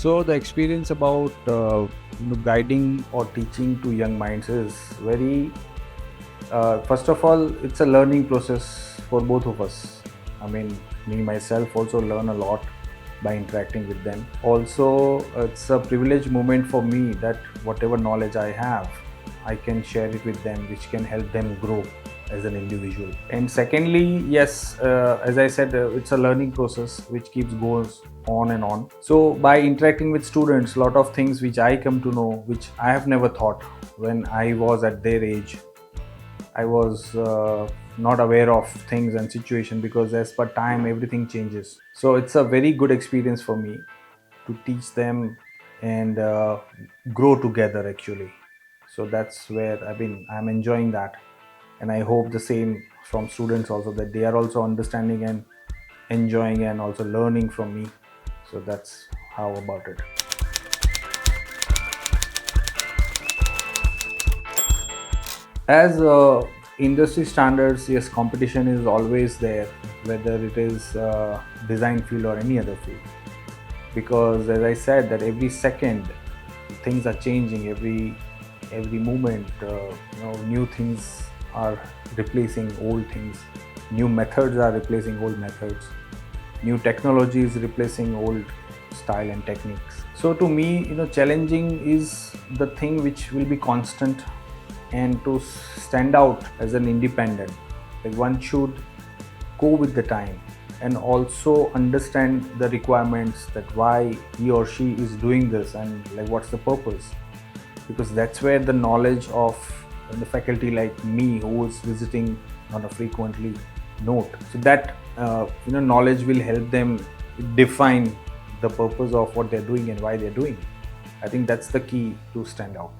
So the experience about guiding or teaching to young minds is very. First of all, it's a learning process for both of us. I mean, me myself also learn a lot by interacting with them. Also, it's a privileged moment for me that whatever knowledge I have, I can share it with them, which can help them grow as an individual. And secondly, yes, as I said, it's a learning process which keeps goes on and on. So by interacting with students, a lot of things which I come to know, which I have never thought when I was at their age, I was not aware of things and situation, because as per time everything changes. So it's a very good experience for me to teach them and grow together actually. So that's where I'm enjoying that, and I hope the same from students also, that they are also understanding and enjoying and also learning from me. So that's how about it. As industry standards, yes, competition is always there, whether it is design field or any other field, because as I said, that every second things are changing, every moment, new things are replacing old things, new methods are replacing old methods, new technology is replacing old style and techniques. So to me, challenging is the thing which will be constant, and to stand out as an independent, like one should go with the time and also understand the requirements, that why he or she is doing this and like what's the purpose, because that's where the knowledge of the faculty like me, who is visiting on a frequently note, so that knowledge will help them define the purpose of what they're doing and why they're doing. I think that's the key to stand out.